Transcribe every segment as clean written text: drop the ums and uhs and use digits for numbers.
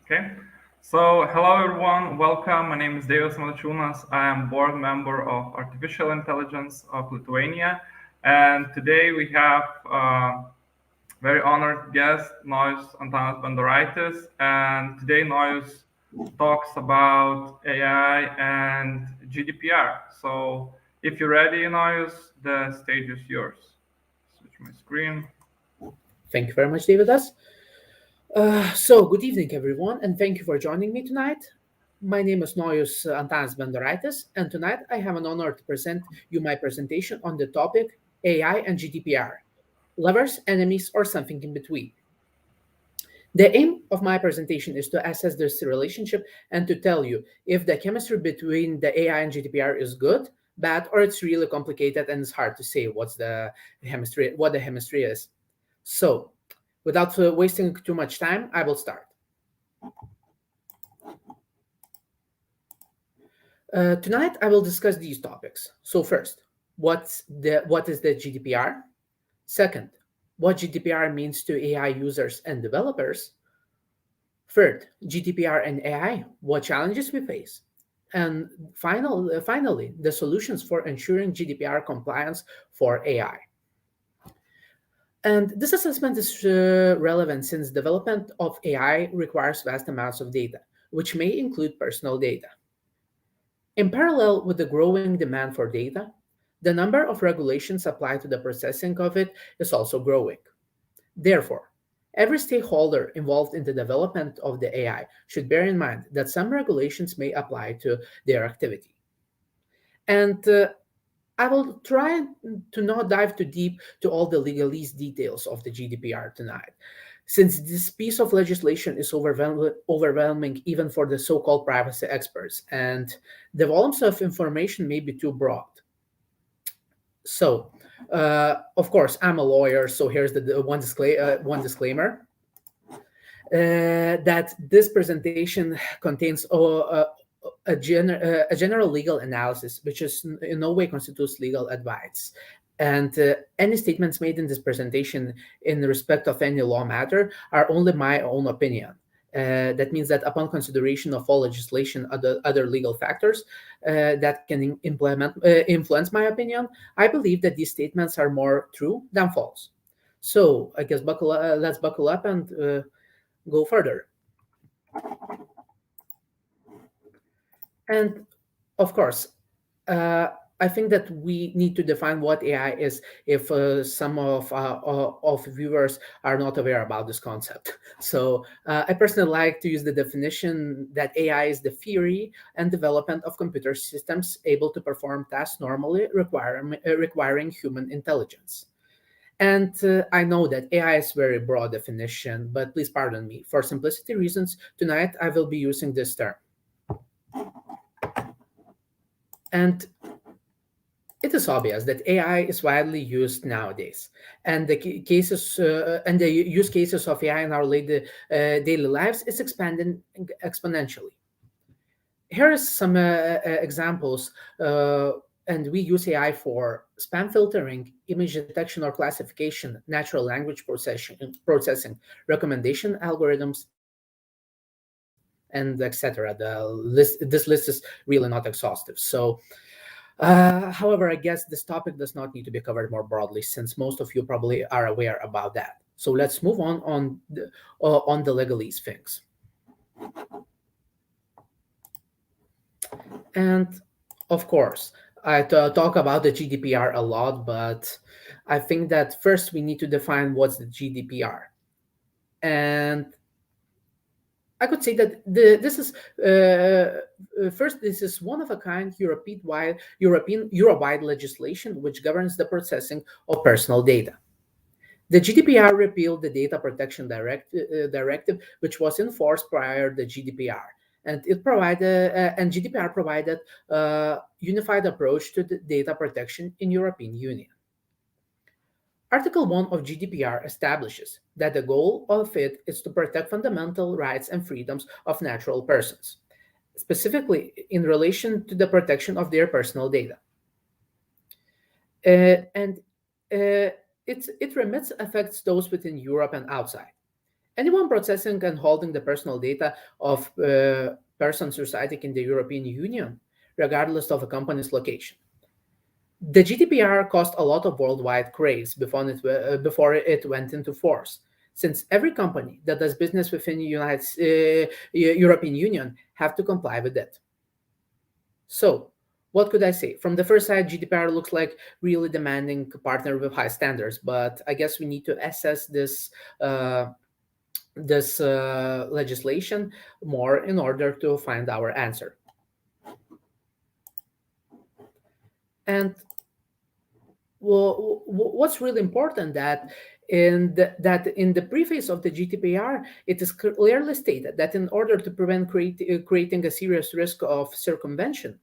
Okay. So, hello everyone. Welcome. My name is Deivas Malačiūnas. I am board member of Artificial Intelligence of Lithuania, and today we have very honored guest Nojus Antanas Bendoraitis, and today Nojus talks about AI and GDPR. So, if you're ready, Nojus, the stage is yours. Switch my screen. Thank you very much, Davidas. So, good evening, everyone, and thank you for joining me tonight. My name is Nojus Antanas Bendoraitis, and tonight I have an honor to present you my presentation on the topic AI and GDPR, lovers, enemies, or something in between. The aim of my presentation is to assess this relationship and to tell you if the chemistry between the AI and GDPR is good, bad, or it's really complicated and it's hard to say what the chemistry is. So, without wasting too much time, I will start. Tonight, I will discuss these topics. So first, what is the GDPR? Second, what GDPR means to AI users and developers. Third, GDPR and AI, what challenges we face. And finally, the solutions for ensuring GDPR compliance for AI. And this assessment is relevant since development of AI requires vast amounts of data, which may include personal data. In parallel with the growing demand for data, the number of regulations applied to the processing of it is also growing. Therefore, every stakeholder involved in the development of the AI should bear in mind that some regulations may apply to their activity. And I will try to not dive too deep to all the legalese details of the GDPR tonight, since this piece of legislation is overwhelming even for the so-called privacy experts, and the volumes of information may be too broad. So, of course, I'm a lawyer, so here's the one disclaimer. That this presentation contains a general legal analysis, which is in no way constitutes legal advice. And any statements made in this presentation in respect of any law matter are only my own opinion. That means that upon consideration of all legislation, other legal factors that can influence my opinion, I believe that these statements are more true than false. So I guess let's buckle up and go further. And of course, I think that we need to define what AI is if some of viewers are not aware about this concept. So I personally like to use the definition that AI is the theory and development of computer systems able to perform tasks normally requiring human intelligence. And I know that AI is a very broad definition, but please pardon me. For simplicity reasons, tonight I will be using this term. And it is obvious that AI is widely used nowadays, and the cases and the use cases of AI in our daily lives is expanding exponentially. Here is some examples, and we use AI for spam filtering, image detection or classification, natural language processing, recommendation algorithms, and etc. This list is really not exhaustive. So however, I guess this topic does not need to be covered more broadly, since most of you probably are aware about that. So let's move on the legalese things. And of course, I talk about the GDPR a lot, but I think that first we need to define what's the GDPR. And I could say that this is first. This is one of a kind Europe-wide legislation which governs the processing of personal data. The GDPR repealed the Data Protection Directive, which was in force prior to the GDPR, and GDPR provided a unified approach to the data protection in European Union. Article 1 of GDPR establishes that the goal of it is to protect fundamental rights and freedoms of natural persons, specifically in relation to the protection of their personal data. And its remits affects those within Europe and outside. Anyone processing and holding the personal data of persons residing in the European Union, regardless of a company's location. The GDPR caused a lot of worldwide craze before it went into force, since every company that does business within the European Union have to comply with it. So, what could I say? From the first side, GDPR looks like really demanding partner with high standards, but I guess we need to assess uh, this legislation more in order to find our answer. And what's really important that in the preface of the GDPR, it is clearly stated that in order to prevent creating a serious risk of circumvention,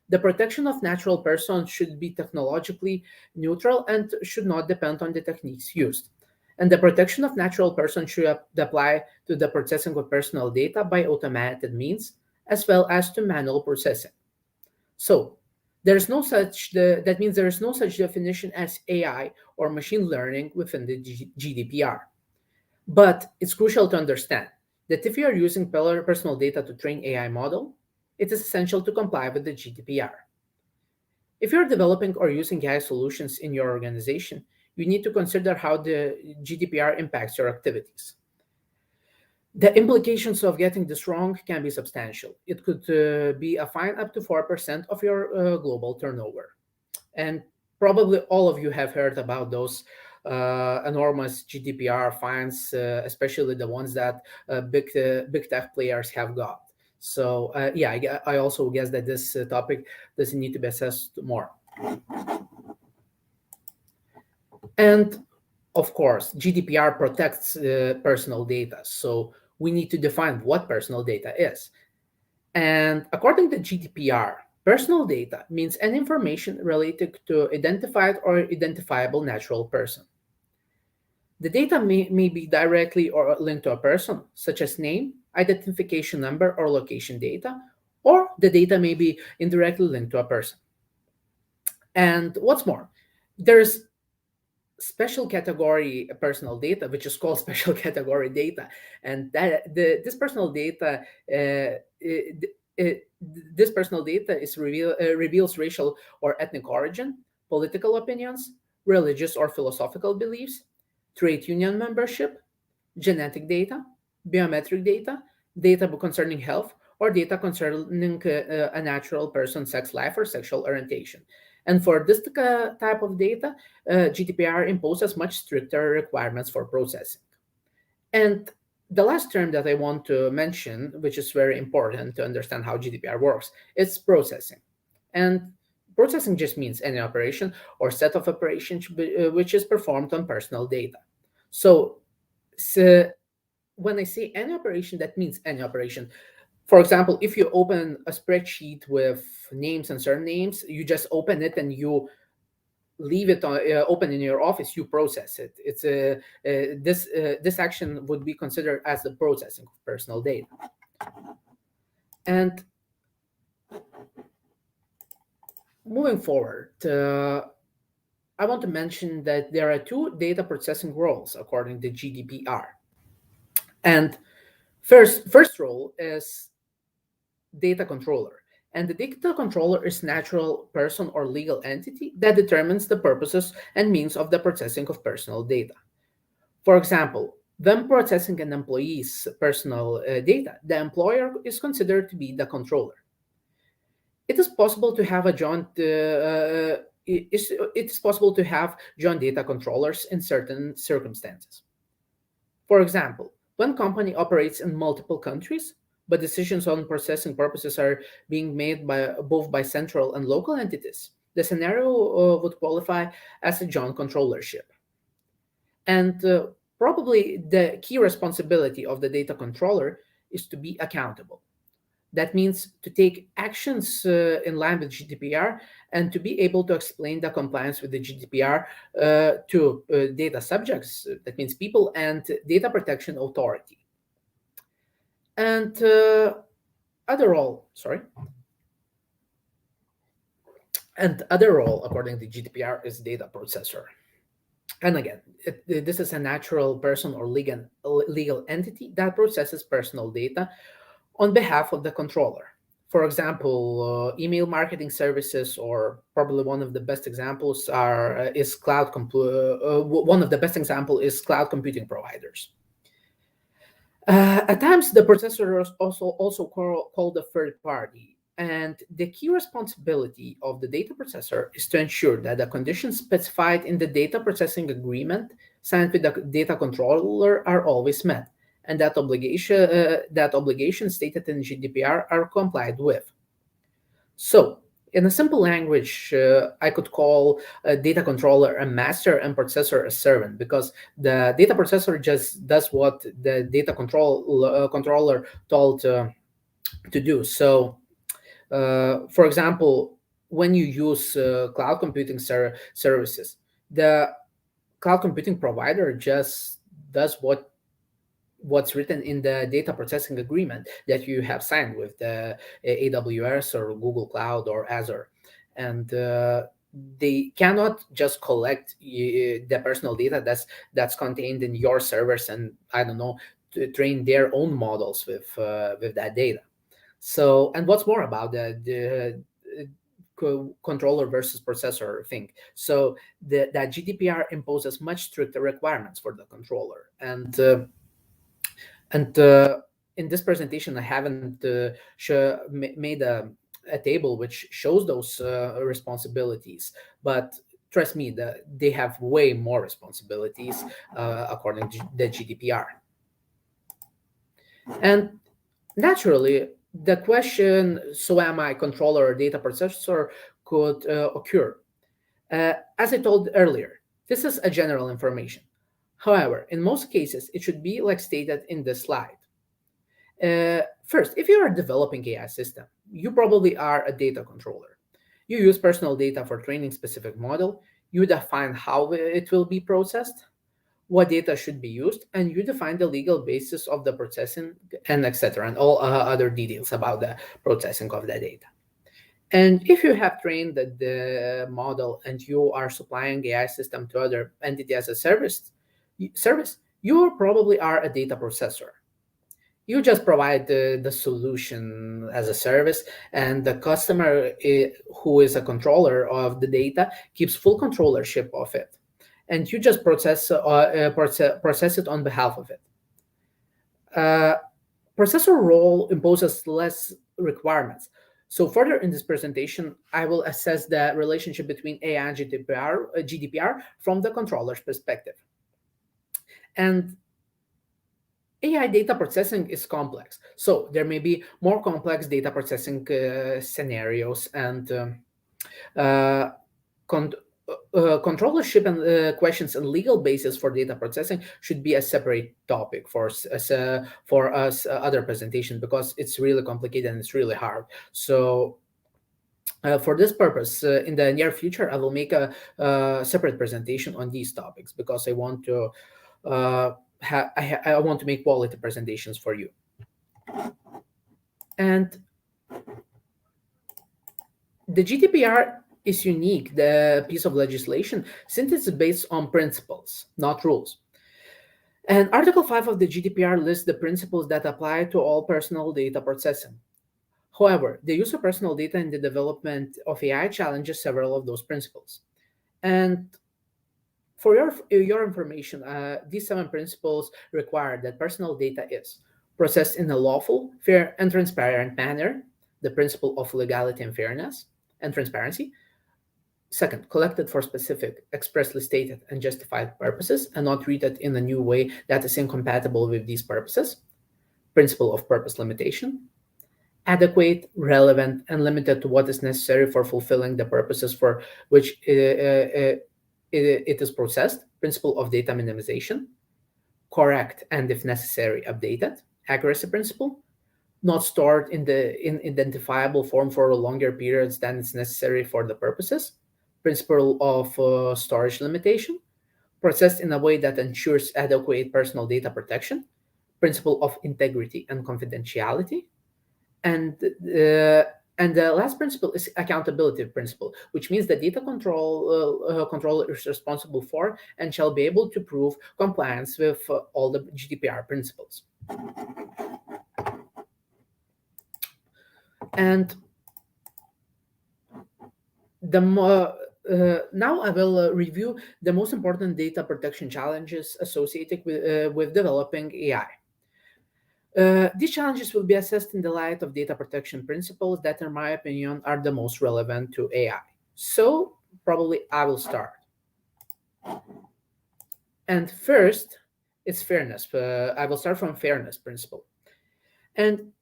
the protection of natural persons should be technologically neutral and should not depend on the techniques used. And the protection of natural persons should apply to the processing of personal data by automated means, as well as to manual processing. So there's no such that means there is no such definition as AI or machine learning within the GDPR. But it's crucial to understand that if you are using personal data to train AI model, it is essential to comply with the GDPR. If you're developing or using AI solutions in your organization, you need to consider how the GDPR impacts your activities. The implications of getting this wrong can be substantial. It could be a fine up to 4% of your global turnover. And probably all of you have heard about those enormous GDPR fines, especially the ones that big tech players have got. So yeah, I also guess that this topic doesn't need to be assessed more. And of course, GDPR protects personal data. So we need to define what personal data is. And according to GDPR, personal data means any information related to identified or identifiable natural person. The data may be directly or linked to a person, such as name, identification number, or location data, or the data may be indirectly linked to a person. And what's more, there's special category personal data, which is called special category data, and this personal data this personal data reveals racial or ethnic origin, political opinions, religious or philosophical beliefs, trade union membership, genetic data, biometric data, data concerning health, or data concerning a natural person's sex life or sexual orientation. And for this type of data, GDPR imposes much stricter requirements for processing. And the last term that I want to mention, which is very important to understand how GDPR works, is processing. And processing just means any operation or set of operations which is performed on personal data. So when I say any operation, that means any operation. For example, if you open a spreadsheet with names and surnames, you just open it and you leave it open in your office, you process it. It's this action would be considered as the processing of personal data. And moving forward, I want to mention that there are two data processing roles according to GDPR. And first role is data controller. And the data controller is natural person or legal entity that determines the purposes and means of the processing of personal data. For example, when processing an employee's personal data, the employer is considered to be the controller. It is possible to have a joint it is possible to have joint data controllers in certain circumstances. For example, one company operates in multiple countries, but decisions on processing purposes are being made by both by central and local entities. The scenario would qualify as a joint controllership. And probably the key responsibility of the data controller is to be accountable. That means to take actions in line with GDPR and to be able to explain the compliance with the GDPR to data subjects, that means people, and data protection authority. And other role, sorry, and other role according to GDPR is data processor. And again, this is a natural person or legal entity that processes personal data on behalf of the controller. For example, email marketing services, or probably one of the best examples is one of the best example is cloud computing providers. At times, the processor is also called a third party, and the key responsibility of the data processor is to ensure that the conditions specified in the data processing agreement signed with the data controller are always met, and that obligations stated in GDPR are complied with. So, in a simple language, I could call a data controller a master and processor a servant, because the data processor just does what the controller told to do. So, for example, when you use cloud computing services, the cloud computing provider just does what's written in the data processing agreement that you have signed with the AWS or Google Cloud or Azure. And they cannot just collect the personal data that's contained in your servers and, I don't know, to train their own models with that data. So, and what's more about the controller versus processor thing. So that GDPR imposes much stricter requirements for the controller, and in this presentation, I haven't made a table which shows those responsibilities, but trust me, they have way more responsibilities according to the GDPR. And naturally, the question, so am I controller or data processor, could occur. As I told earlier, this is a general information. However, in most cases, it should be like stated in this slide. First, if you are developing AI system, you probably are a data controller. You use personal data for training specific model. You define how it will be processed, what data should be used, and you define the legal basis of the processing, and etc. and all other details about the processing of the data. And if you have trained the model and you are supplying AI system to other entity as a service, you probably are a data processor. You just provide the solution as a service, and the customer who is a controller of the data keeps full controllership of it, and you just process it on behalf of it. uh, Processor role imposes less requirements. So further in this presentation, I will assess the relationship between AI and GDPR from the controller's perspective. And AI data processing is complex. So there may be more complex data processing scenarios, and uh, con- controllership and questions and legal basis for data processing should be a separate topic for us other presentation, because it's really complicated and it's really hard. So for this purpose, in the near future, I will make a separate presentation on these topics, because I want to I want to make quality presentations for you. And the GDPR is unique, the piece of legislation, since it's based on principles, not rules. And Article 5 of the GDPR lists the principles that apply to all personal data processing. However, the use of personal data in the development of AI challenges several of those principles. And for your information, these 7 principles require that personal data is processed in a lawful, fair, and transparent manner, the principle of legality and fairness and transparency. Second, collected for specific, expressly stated, and justified purposes, and not treated in a new way that is incompatible with these purposes. Principle of purpose limitation. Adequate, relevant, and limited to what is necessary for fulfilling the purposes for which it is processed. Principle of data minimization. Correct and, if necessary, updated. Accuracy principle. Not stored in identifiable form for longer periods than is necessary for the purposes. Principle of storage limitation. Processed in a way that ensures adequate personal data protection. Principle of integrity and confidentiality. And And the last principle is accountability principle, which means the data controller is responsible for and shall be able to prove compliance with all the GDPR principles. And now I will review the most important data protection challenges associated with developing AI. These challenges will be assessed in the light of data protection principles that, in my opinion, are the most relevant to AI. So, probably I will start. And first, it's fairness. I will start from fairness principle. And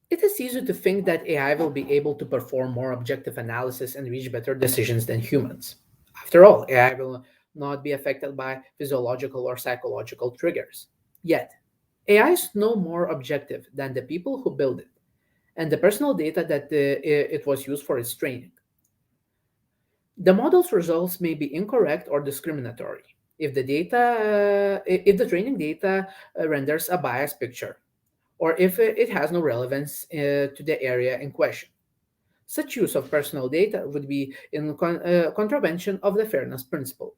it is easy to think that AI will be able to perform more objective analysis and reach better decisions than humans. After all, AI will not be affected by physiological or psychological triggers. Yet, AI is no more objective than the people who build it and the personal data that it was used for its training. The model's results may be incorrect or discriminatory if the training data renders a biased picture, or if it has no relevance to the area in question. Such use of personal data would be in contravention of the fairness principle.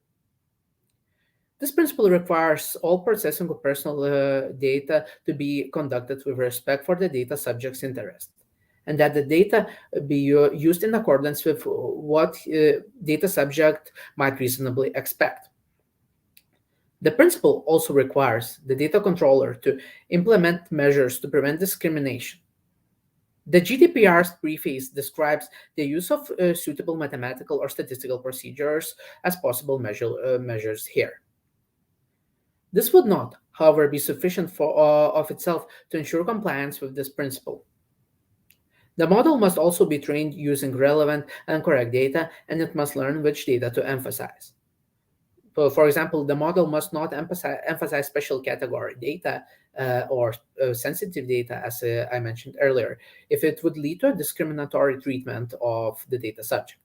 This principle requires all processing of personal data to be conducted with respect for the data subject's interest, and that the data be used in accordance with what data subject might reasonably expect. The principle also requires the data controller to implement measures to prevent discrimination. The GDPR's preface describes the use of suitable mathematical or statistical procedures as possible measures here. This would not, however, be sufficient of itself to ensure compliance with this principle. The model must also be trained using relevant and correct data, and it must learn which data to emphasize. So, for example, the model must not emphasize special category data or sensitive data, as I mentioned earlier, if it would lead to a discriminatory treatment of the data subject.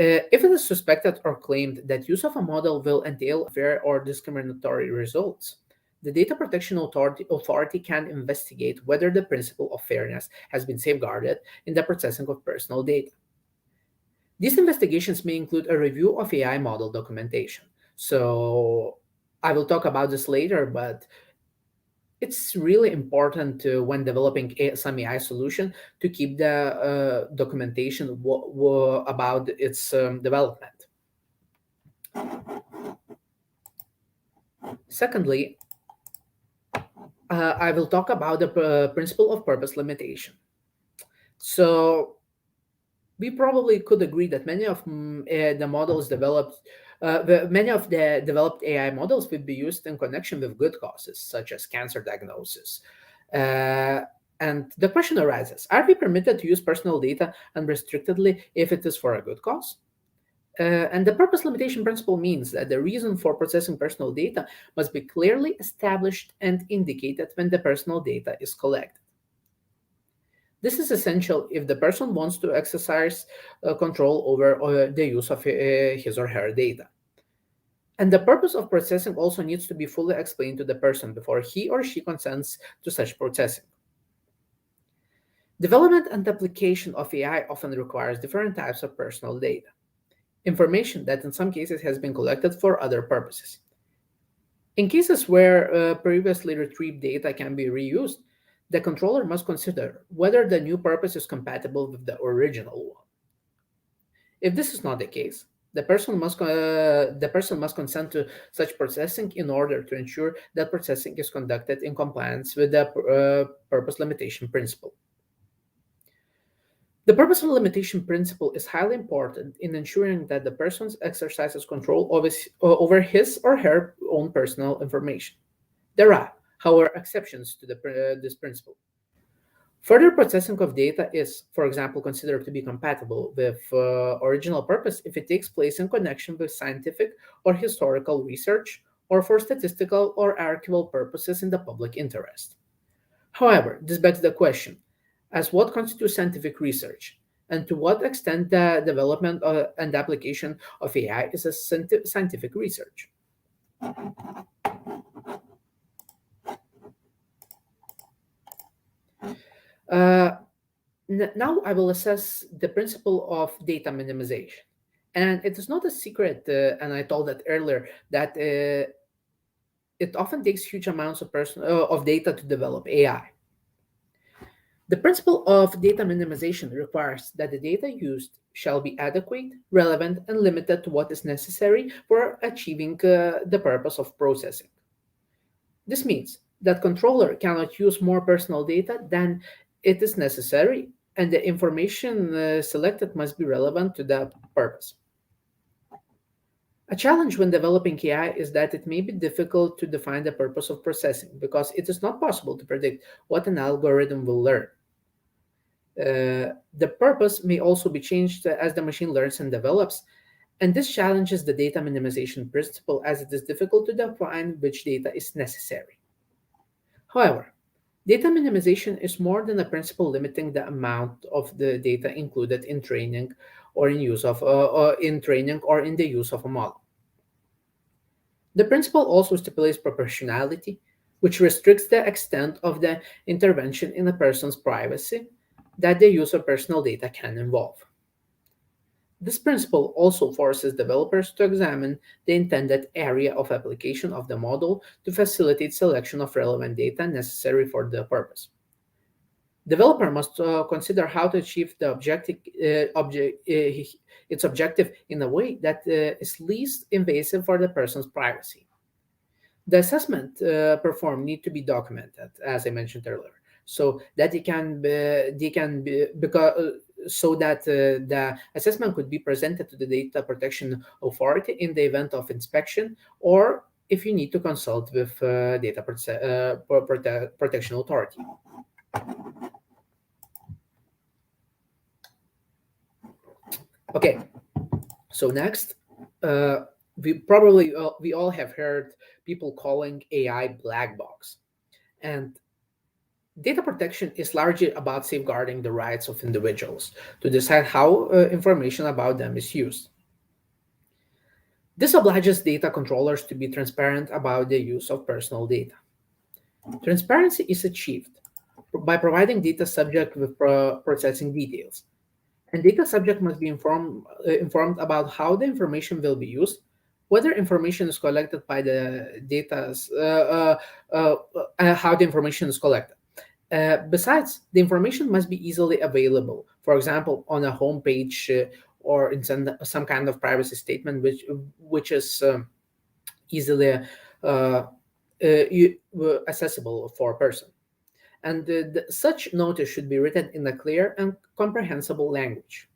If it is suspected or claimed that use of a model will entail unfair or discriminatory results, the Data Protection Authority can investigate whether the principle of fairness has been safeguarded in the processing of personal data. These investigations may include a review of AI model documentation. So I will talk about this later, but it's really important when developing some AI solution to keep the documentation about its development. Secondly, I will talk about the principle of purpose limitation. So we probably could agree that many of the models developed, many of the developed AI models will be used in connection with good causes, such as cancer diagnosis. Uh, and the question arises, are we permitted to use personal data unrestrictedly if it is for a good cause? And the purpose limitation principle means that the reason for processing personal data must be clearly established and indicated when the personal data is collected. This is essential if the person wants to exercise control over the use of his or her data. And the purpose of processing also needs to be fully explained to the person before he or she consents to such processing. Development and application of AI often requires different types of personal data, information that in some cases has been collected for other purposes. In cases where previously retrieved data can be reused, the controller must consider whether the new purpose is compatible with the original one. If this is not the case, the person must consent to such processing in order to ensure that processing is conducted in compliance with the purpose limitation principle. The purpose limitation principle is highly important in ensuring that the person exercises control over his or her own personal information. There are, however, exceptions to this principle. Further processing of data is, for example, considered to be compatible with original purpose if it takes place in connection with scientific or historical research or for statistical or archival purposes in the public interest. However, this begs the question, as what constitutes scientific research, and to what extent the development and application of AI is a scientific research. Uh, Now I will assess the principle of data minimization. And it is not a secret, and I told that earlier, that it often takes huge amounts of data to develop AI. The principle of data minimization requires that the data used shall be adequate, relevant, and limited to what is necessary for achieving the purpose of processing. This means that controller cannot use more personal data than it is necessary, and the information selected must be relevant to the purpose. A challenge when developing AI is that it may be difficult to define the purpose of processing because it is not possible to predict what an algorithm will learn. The purpose may also be changed as the machine learns and develops, and this challenges the data minimization principle as it is difficult to define which data is necessary. However, data minimization is more than a principle limiting the amount of the data included in training or in training or in the use of a model. The principle also stipulates proportionality, which restricts the extent of the intervention in a person's privacy that the use of personal data can involve. This principle also forces developers to examine the intended area of application of the model to facilitate selection of relevant data necessary for the purpose. Developer must consider how to achieve its objective in a way that is least invasive for the person's privacy. The assessment performed need to be documented, as I mentioned earlier, so that they can be because so that the assessment could be presented to the data protection authority in the event of inspection, or if you need to consult with protection authority. Okay, so next, uh, we all have heard people calling AI black box, and data protection is largely about safeguarding the rights of individuals to decide how information about them is used. This obliges data controllers to be transparent about the use of personal data. Transparency is achieved by providing data subject with processing details. And data subject must be informed about how the information will be used, whether information is collected by the data, how the information is collected. Besides, the information must be easily available. For example, on a home page or in some kind of privacy statement, which is easily accessible for a person. And such notice should be written in a clear and comprehensible language.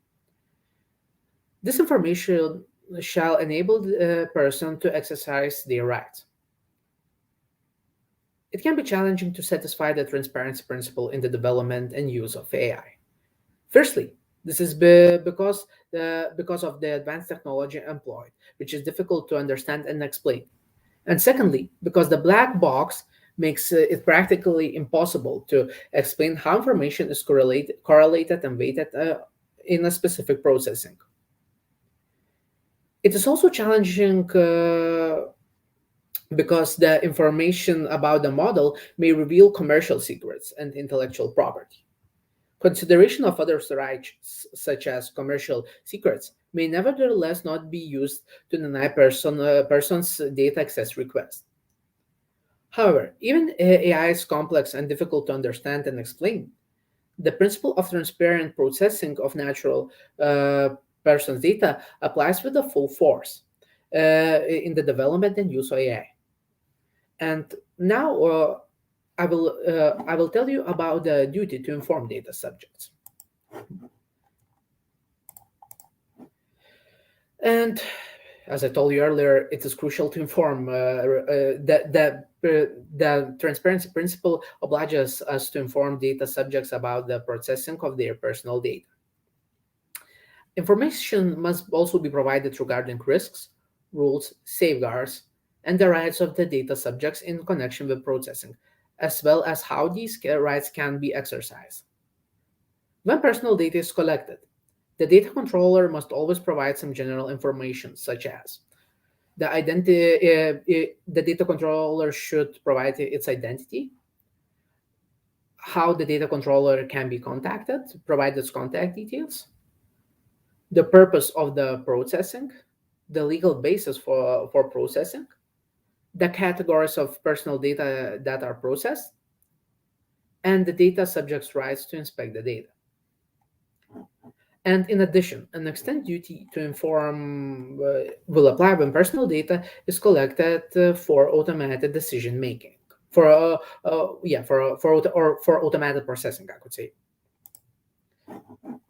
This information shall enable the person to exercise their rights. It can be challenging to satisfy the transparency principle in the development and use of AI. Firstly, this is because of the advanced technology employed, which is difficult to understand and explain. And secondly, because the black box makes it practically impossible to explain how information is correlated and weighted in a specific processing. It is also challenging because the information about the model may reveal commercial secrets and intellectual property. Consideration of other rights, such as commercial secrets, may nevertheless not be used to deny person's data access request. However, even AI is complex and difficult to understand and explain. The principle of transparent processing of natural person's data applies with the full force in the development and use of AI. And now I will tell you about the duty to inform data subjects. And as I told you earlier, it is crucial to inform the transparency principle obliges us to inform data subjects about the processing of their personal data. Information must also be provided regarding risks, rules, safeguards, and the rights of the data subjects in connection with processing, as well as how these rights can be exercised. When personal data is collected, the data controller must always provide some general information, such as the data controller should provide its identity, how the data controller can be contacted, provide its contact details, the purpose of the processing, the legal basis for processing, the categories of personal data that are processed, and the data subject's rights to inspect the data. And in addition, an extent duty to inform will apply when personal data is collected for automated decision making, for automated processing, I could say.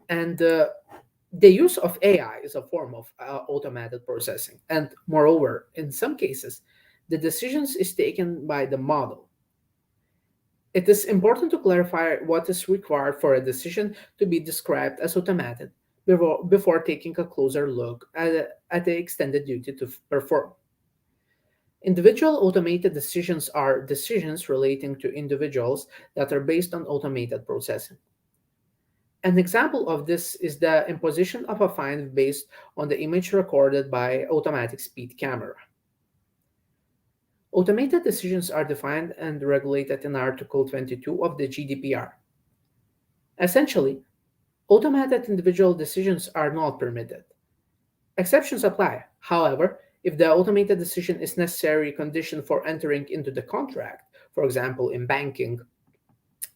And the use of AI is a form of automated processing. And moreover, in some cases, the decisions is taken by the model. It is important to clarify what is required for a decision to be described as automated before taking a closer look at the extended duty to perform. Individual automated decisions are decisions relating to individuals that are based on automated processing. An example of this is the imposition of a fine based on the image recorded by automatic speed camera. Automated decisions are defined and regulated in Article 22 of the GDPR. Essentially, automated individual decisions are not permitted. Exceptions apply. However, if the automated decision is necessary condition for entering into the contract, for example, in banking,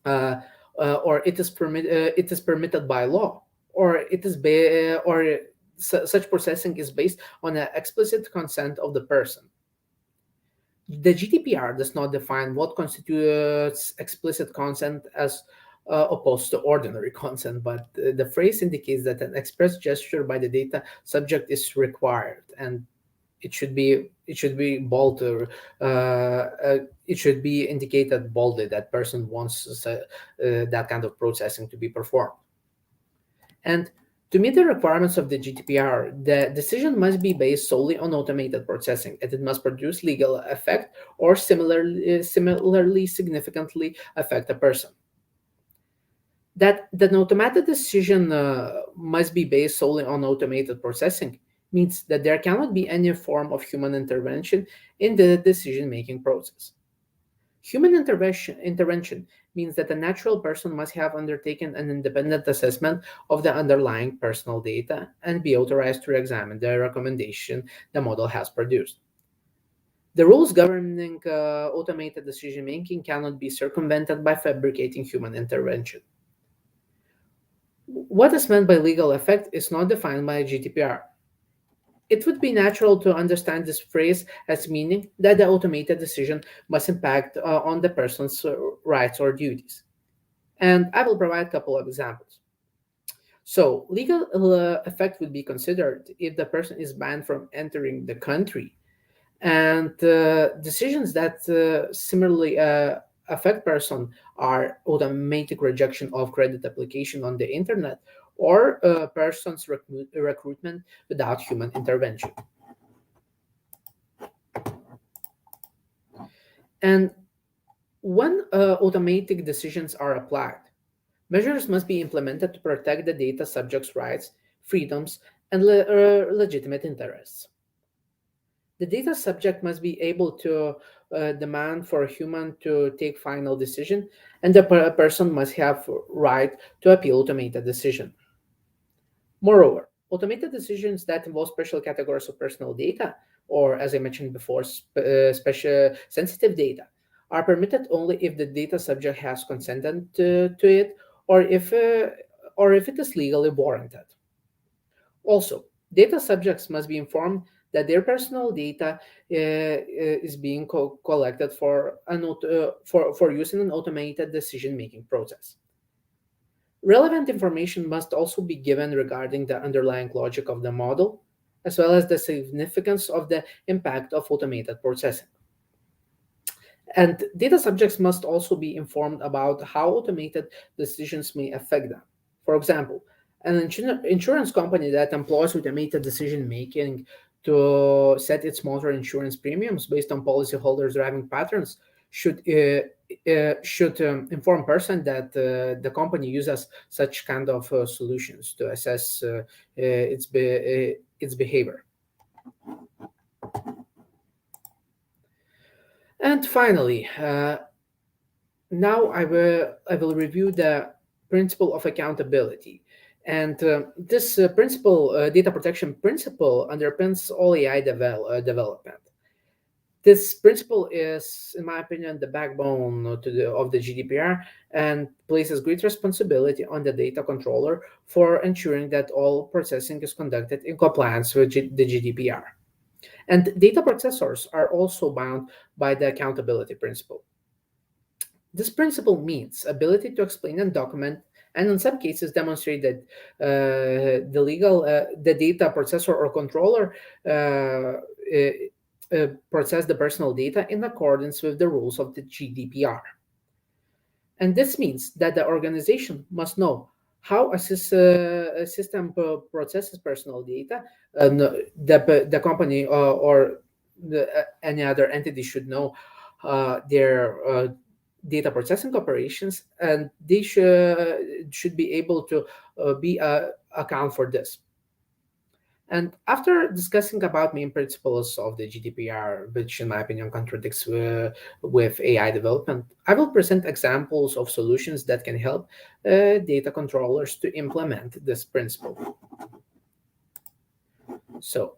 uh, or it is permitted by law, or such processing is based on an explicit consent of the person. The GDPR does not define what constitutes explicit consent as opposed to ordinary consent, but the phrase indicates that an express gesture by the data subject is required, and it should be bold, it should be indicated boldly that person wants that kind of processing to be performed. And to meet the requirements of the GDPR, the decision must be based solely on automated processing, and it must produce legal effect or similarly significantly affect a person. That an automated decision must be based solely on automated processing means that there cannot be any form of human intervention in the decision-making process. Human intervention means that a natural person must have undertaken an independent assessment of the underlying personal data and be authorized to examine the recommendation the model has produced. The rules governing automated decision making cannot be circumvented by fabricating human intervention. What is meant by legal effect is not defined by GDPR. It would be natural to understand this phrase as meaning that the automated decision must impact on the person's rights or duties. And I will provide a couple of examples. So, legal effect would be considered if the person is banned from entering the country, and decisions that similarly affect person are automatic rejection of credit application on the internet or a person's recruitment without human intervention. And when automatic decisions are applied, measures must be implemented to protect the data subject's rights, freedoms, and legitimate interests. The data subject must be able to demand for a human to take final decision, and the person must have right to appeal automated decision. Moreover, automated decisions that involve special categories of personal data, or as I mentioned before, special sensitive data, are permitted only if the data subject has consented to it, or if it is legally warranted. Also, data subjects must be informed that their personal data is being collected for use in an automated decision-making process. Relevant information must also be given regarding the underlying logic of the model, as well as the significance of the impact of automated processing. And data subjects must also be informed about how automated decisions may affect them. For example, an insurance company that employs automated decision making to set its motor insurance premiums based on policyholders' driving patterns should inform person that the company uses such kind of solutions to assess its behavior. And finally, Now I will review the principle of accountability, and this principle, data protection principle, underpins all AI development. This principle is, in my opinion, the backbone of the GDPR, and places great responsibility on the data controller for ensuring that all processing is conducted in compliance with the GDPR. And data processors are also bound by the accountability principle. This principle means ability to explain and document, and in some cases demonstrate that the data processor or controller process the personal data in accordance with the rules of the GDPR. And this means that the organization must know how a system processes personal data. The company any other entity should know their data processing operations, and they should be able to be account for this. And after discussing about main principles of the GDPR, which in my opinion contradicts with AI development, I will present examples of solutions that can help data controllers to implement this principle. So,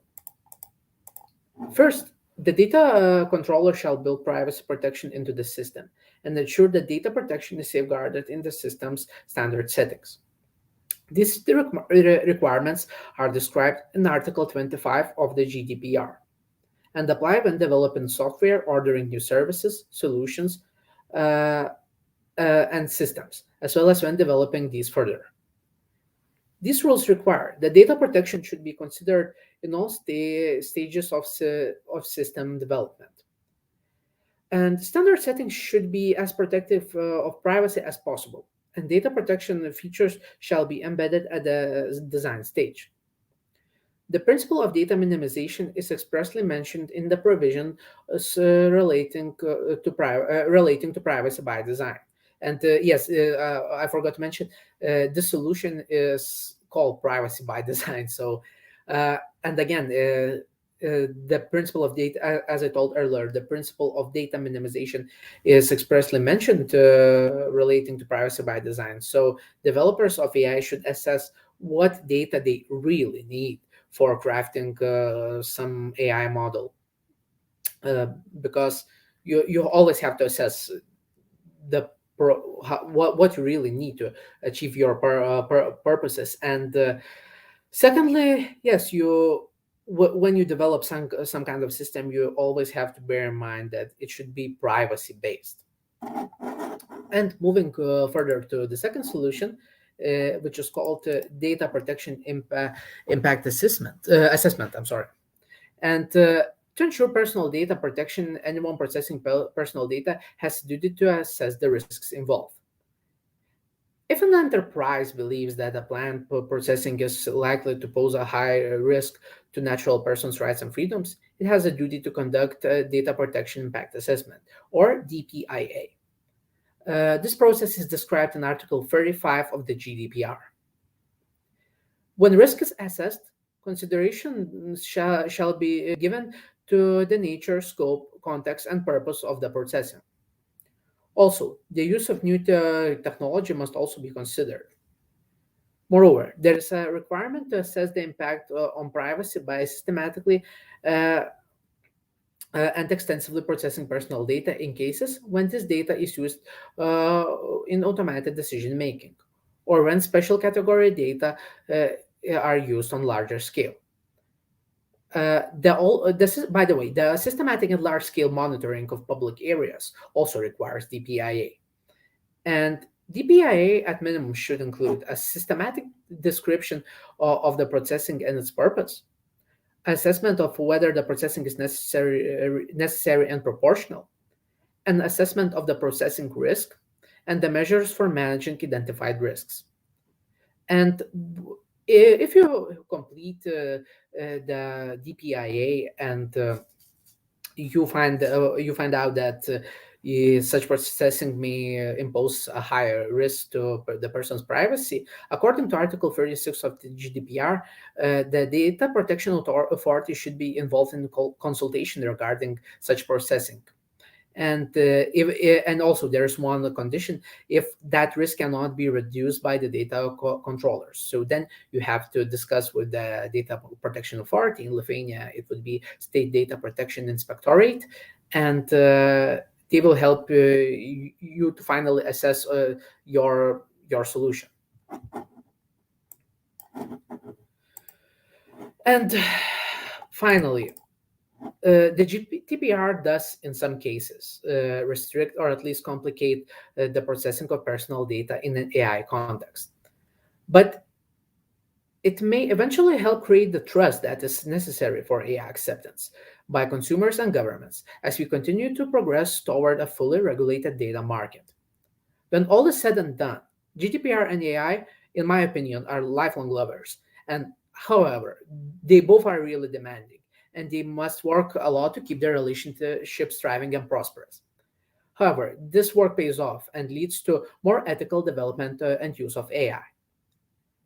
first, the data controller shall build privacy protection into the system and ensure that data protection is safeguarded in the system's standard settings. These requirements are described in Article 25 of the GDPR and apply when developing software, ordering new services, solutions, uh, and systems, as well as when developing these further. These rules require that data protection should be considered in all stages of system development. And standard settings should be as protective of privacy as possible. And data protection features shall be embedded at the design stage. The principle of data minimization is expressly mentioned in the provision relating to privacy by design. And yes, I forgot to mention this solution is called privacy by design. So, and again, the principle of data, as I told earlier, the principle of data minimization is expressly mentioned relating to privacy by design. So, developers of AI should assess what data they really need for crafting some AI model, uh, because you always have to assess the what you really need to achieve your purposes. And secondly, yes, when you develop some kind of system, you always have to bear in mind that it should be privacy based. And moving further to the second solution, which is called data protection impact assessment. I'm sorry. And to ensure personal data protection, anyone processing personal data has duty to assess the risks involved. If an enterprise believes that a planned processing is likely to pose a high risk to natural persons' rights and freedoms, it has a duty to conduct a data protection impact assessment, or DPIA. This process is described in Article 35 of the GDPR. When risk is assessed, consideration shall be given to the nature, scope, context, and purpose of the processing. Also, the use of new technology must also be considered. Moreover, there is a requirement to assess the impact on privacy by systematically uh, and extensively processing personal data in cases when this data is used uh, in automated decision making, or when special category data are used on larger scale. By the way, the systematic and large scale monitoring of public areas also requires DPIA. And DPIA at minimum should include a systematic description of the processing and its purpose, assessment of whether the processing is necessary and proportional, an assessment of the processing risk, and the measures for managing identified risks. And if you complete the DPIA, and you find out that such processing may impose a higher risk to the person's privacy, according to Article 36 of the GDPR, the Data Protection Authority should be involved in consultation regarding such processing. And also there's one condition: if that risk cannot be reduced by the data controllers, so then you have to discuss with the data protection authority. In Lithuania it would be State Data Protection Inspectorate, and they will help you to finally assess your solution. And finally, the GDPR does, in some cases, restrict or at least complicate the processing of personal data in an AI context. But it may eventually help create the trust that is necessary for AI acceptance by consumers and governments as we continue to progress toward a fully regulated data market. When all is said and done, GDPR and AI, in my opinion, are lifelong lovers. And however, they both are really demanding, and they must work a lot to keep their relationships thriving and prosperous. However, this work pays off and leads to more ethical development and use of AI.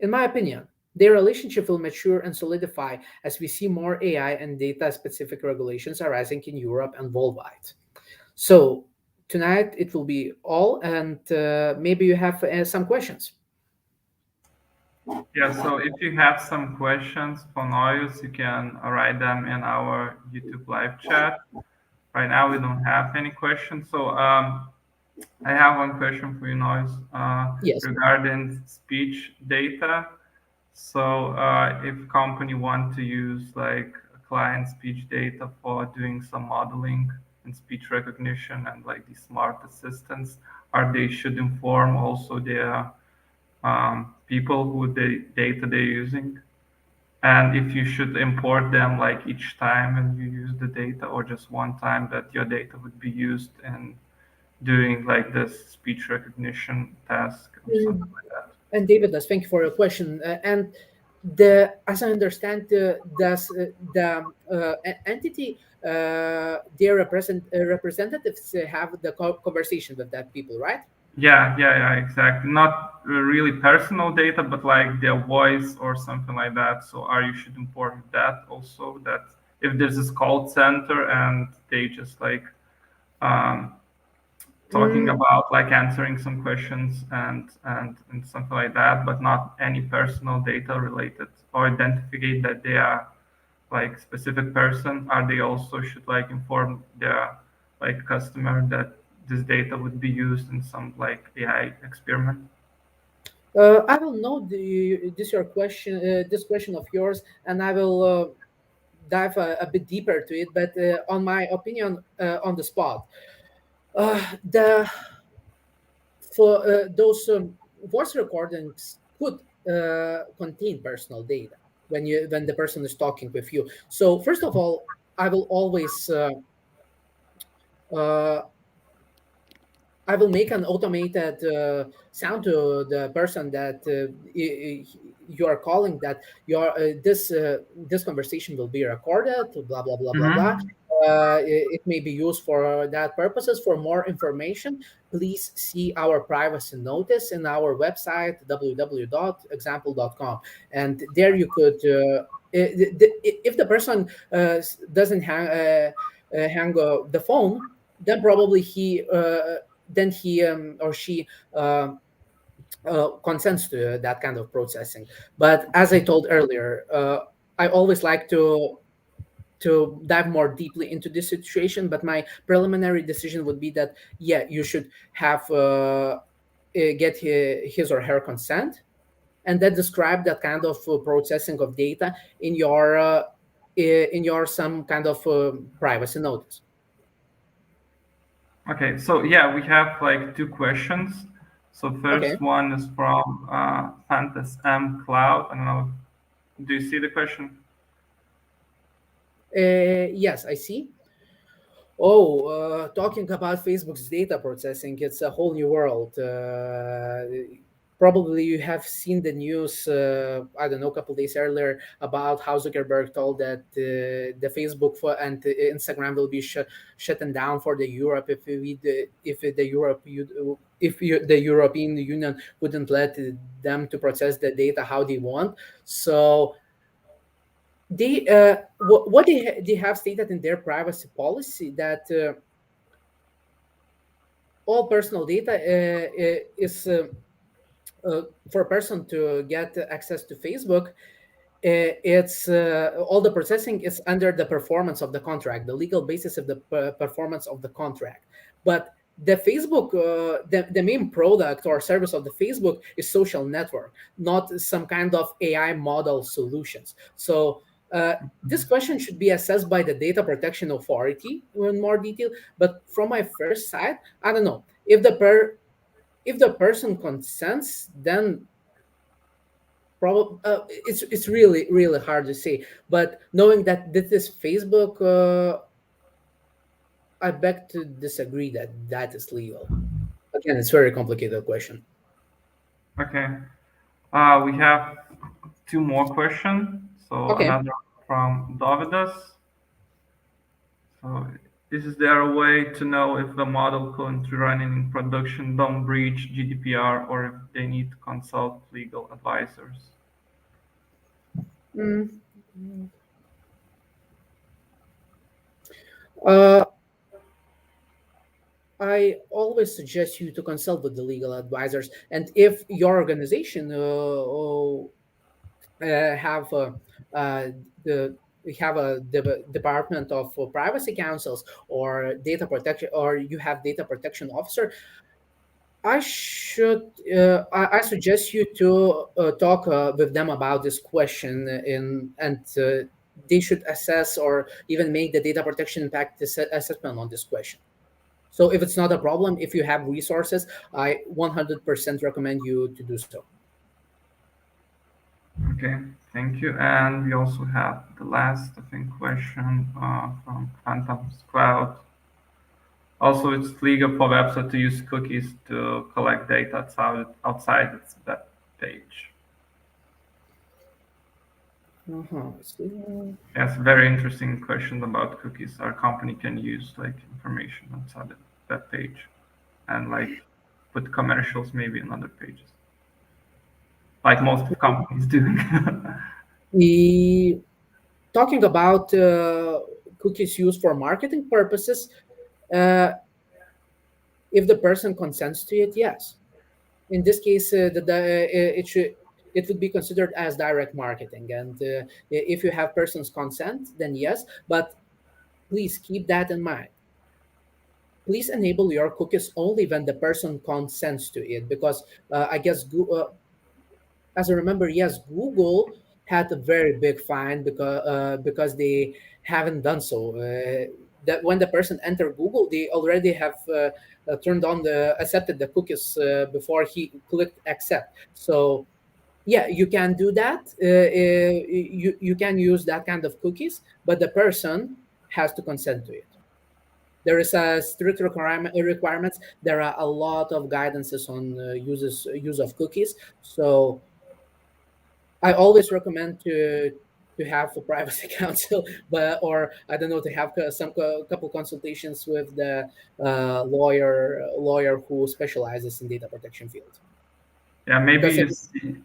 In my opinion, their relationship will mature and solidify as we see more AI and data specific regulations arising in Europe and worldwide. So, tonight it will be all, and maybe you have some questions. Yeah, so if you have some questions for Nojus, you can write them in our YouTube live chat. Right now, we don't have any questions. So I have one question for you, Nojus, Yes. regarding speech data. So if company want to use like client speech data for doing some modeling and speech recognition and like these smart assistants, are they should inform also their people who the data they're using? And if you should import them like each time when you use the data, or just one time that your data would be used in doing like this speech recognition task or something like that. And David, does thank you for your question. And the as I understand, the entity, their representatives have the conversation with that people, right? Yeah, exactly. Not really personal data, but like their voice or something like that. So are you should import that also, that if there's this call center and they just like um, talking Mm, about like answering some questions and something like that, but not any personal data related or identify that they are like specific person, are they also should like inform their like customer that this data would be used in some like AI experiment? I will note this question of yours, and I will dive a bit deeper to it. But on my opinion, on the spot, the for those voice recordings could contain personal data when the person is talking with you. So first of all, I will always uh, I will make an automated sound to the person that you are calling, that your this conversation will be recorded. Blah blah blah blah blah. Mm-hmm. It may be used for that purposes. For more information, please see our privacy notice in our website www.example.com, and there you could. If the person doesn't hang the phone, then probably he or she consents to that kind of processing. But as I told earlier, I always like to dive more deeply into this situation. But my preliminary decision would be that yeah, you should have get his or her consent, and then describe that kind of processing of data in your some kind of privacy notice. Okay, so yeah, we have like two questions. So Okay. first one is from Fantas M Cloud. I don't know. Do you see the question? Yes, I see. Oh, talking about Facebook's data processing, it's a whole new world. Probably you have seen the news, I don't know, a couple days earlier about how Zuckerberg told that the Facebook and the Instagram will be shutting down for the Europe if the the European Union wouldn't let them to process the data how they want. So what they have stated in their privacy policy that all personal data is for a person to get access to Facebook. It's all the processing is under the performance of the contract, the legal basis of the performance of the contract. But the Facebook, the main product or service of the Facebook is social network, not some kind of AI model solutions. So this question should be assessed by the data protection authority in more detail. But from my first side, I don't know if the person consents, then probably it's really hard to say. But knowing that this is Facebook, I beg to disagree that that is legal. Again, it's a very complicated question. Okay. We have two more questions. So Okay. another from Davidas. So is there a way to know if the model currently running in production don't breach GDPR or if they need to consult legal advisors? Mm. Uh, I always suggest you to consult with the legal advisors, and if your organization have uh, the we have a department of privacy councils or data protection, or you have data protection officer, I suggest you to talk with them about this question, and they should assess or even make the data protection impact assessment on this question. So if it's not a problem, if you have resources, I 100% recommend you to do so. Okay, thank you. And we also have the last, I think, question from Phantom's Cloud. Also, it's legal for website to use cookies to collect data outside its web page. So, Yes, very interesting question about cookies. Our company can use like information outside the web page and like put commercials maybe on other pages, like most of companies doing. the talking about cookies used for marketing purposes, uh, if the person consents to it, yes. In this case, it would be considered as direct marketing, and if you have person's consent, then yes. But please keep that in mind. Please enable your cookies only when the person consents to it, because I guess as I remember, yes, Google had a very big fine because they haven't done so. That when the person entered Google, they already have turned on the accepted the cookies before he clicked accept. So yeah, you can do that. You can use that kind of cookies, but the person has to consent to it. There is a strict requirements. There are a lot of guidances on use of cookies. So I always recommend to have a privacy council, but or I don't know, to have couple consultations with the lawyer who specializes in data protection field. Yeah, maybe Because you if see,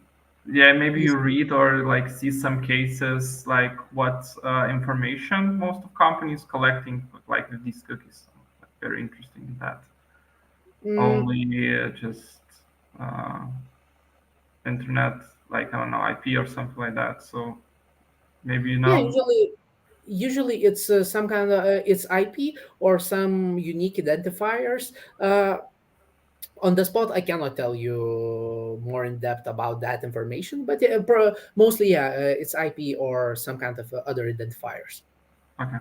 yeah, maybe you you read or like see some cases like what information most of companies collecting like with these cookies. Like, very interesting in that. mm, Only just uh, internet, like I don't know, IP or something like that. So maybe you yeah, know. usually it's some kind of it's IP or some unique identifiers. On the spot, I cannot tell you more in depth about that information, but yeah, mostly, yeah, it's IP or some kind of other identifiers. Okay.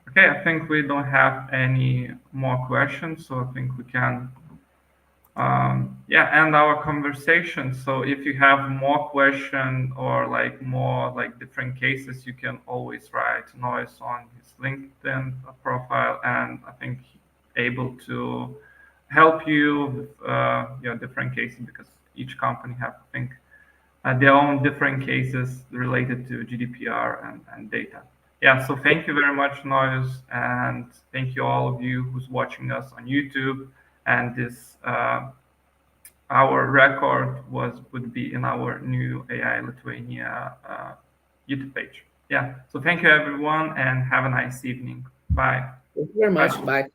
Okay, I think we don't have any more questions, so I think we can yeah, end our conversation. So if you have more question or like more like different cases, you can always write Noise on his LinkedIn profile, and I think able to help you with different cases because each company have I think their own different cases related to GDPR and data. Yeah, so thank you very much, Noise, and thank you all of you who's watching us on YouTube. And this our record would be in our new AI Lithuania YouTube page. Yeah. So thank you everyone and have a nice evening. Bye. Thank you very much. Bye. Bye.